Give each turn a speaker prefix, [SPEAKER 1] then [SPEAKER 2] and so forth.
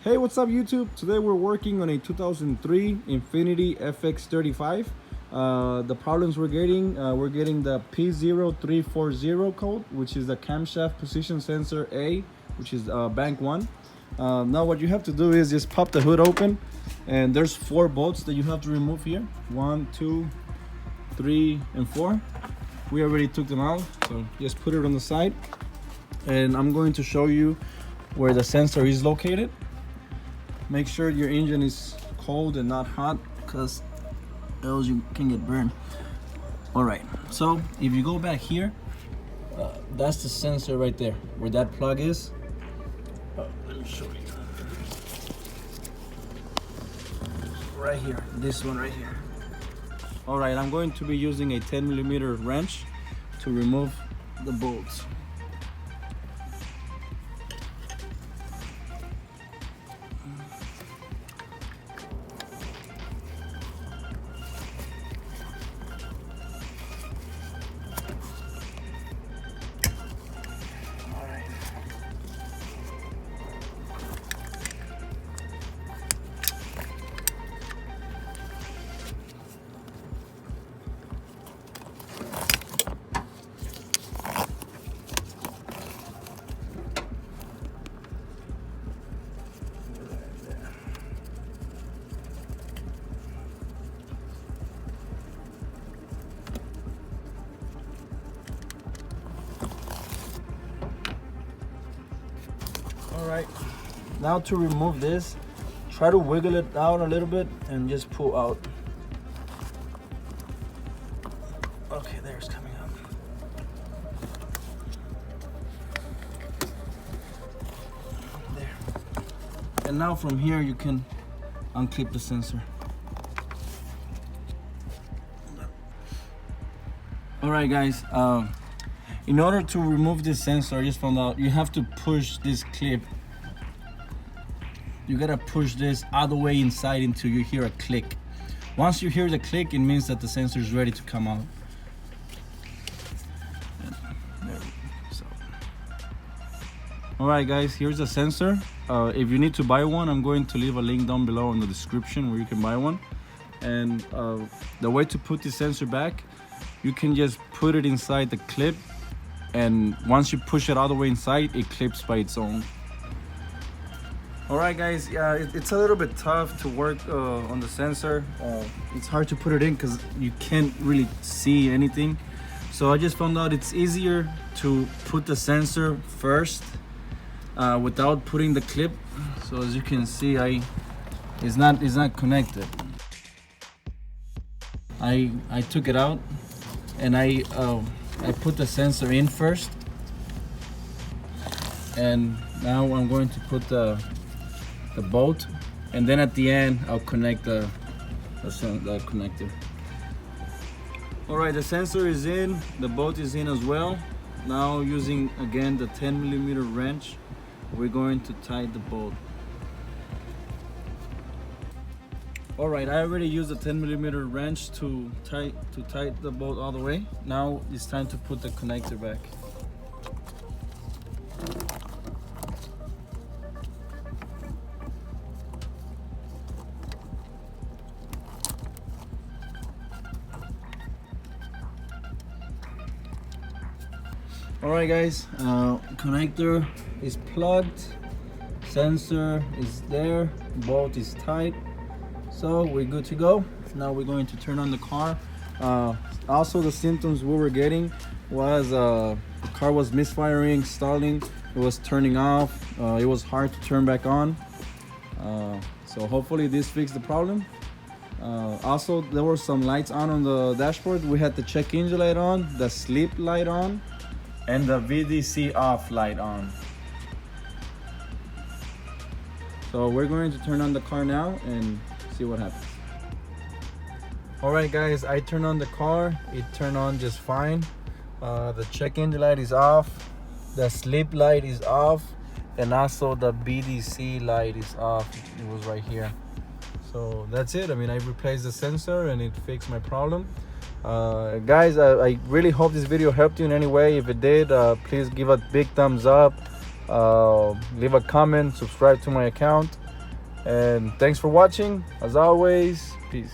[SPEAKER 1] Hey, what's up YouTube? Today we're working on a 2003 Infiniti FX35. The problems we're getting the p0340 code, which is the camshaft position sensor A, which is bank 1. Now what you have to do is just pop the hood open, and there's 4 bolts that you have to remove here. 1, 2, 3, and 4. We already took them out, so just put it on the side. And I'm going to show you where the sensor is located. Make sure your engine is cold and not hot, because else you can get burned. All right, so if you go back here, that's the sensor right there, where that plug is. Let me show you. Right here, this one right here. All right, I'm going to be using a 10mm wrench to remove the bolts. All right, now to remove this, try to wiggle it out a little bit and just pull out. Okay, there it's coming out. There. And now from here you can unclip the sensor. All right guys, in order to remove this sensor, I just found out you have to push this clip. You gotta push this all the way inside until you hear a click. Once you hear the click, it means that the sensor is ready to come out. All right guys, here's the sensor. If you need to buy one, I'm going to leave a link down below in the description where you can buy one. And the way to put the sensor back, you can just put it inside the clip, and once you push it all the way inside, it clips by its own. All right guys, yeah, it's a little bit tough to work on the sensor. It's hard to put it in because you can't really see anything. So I just found out it's easier to put the sensor first without putting the clip. So as you can see, it's not connected. I took it out and I put the sensor in first, and now I'm going to put the bolt, and then at the end I'll connect the connector. All right, the sensor is in, the bolt is in as well. Now using again the 10mm wrench, we're going to tighten the bolt. All right, I already used a 10mm wrench to tighten the bolt all the way. Now it's time to put the connector back. All right guys, connector is plugged, sensor is there, bolt is tight. So we're good to go. Now we're going to turn on the car. Also, the symptoms we were getting was the car was misfiring, stalling, it was turning off, it was hard to turn back on. So hopefully this fixed the problem. Also, there were some lights on the dashboard. We had the check engine light on, the sleep light on, and the VDC off light on. So we're going to turn on the car now and see what happens. All right guys, I turned on the car. It turned on just fine. The check engine light is off, the sleep light is off, and also the BDC light is off. It was right here. So that's it. I mean, I replaced the sensor and it fixed my problem. Guys, I really hope this video helped you in any way. If it did, please give a big thumbs up, leave a comment, subscribe to my account, And thanks for watching. As always, peace.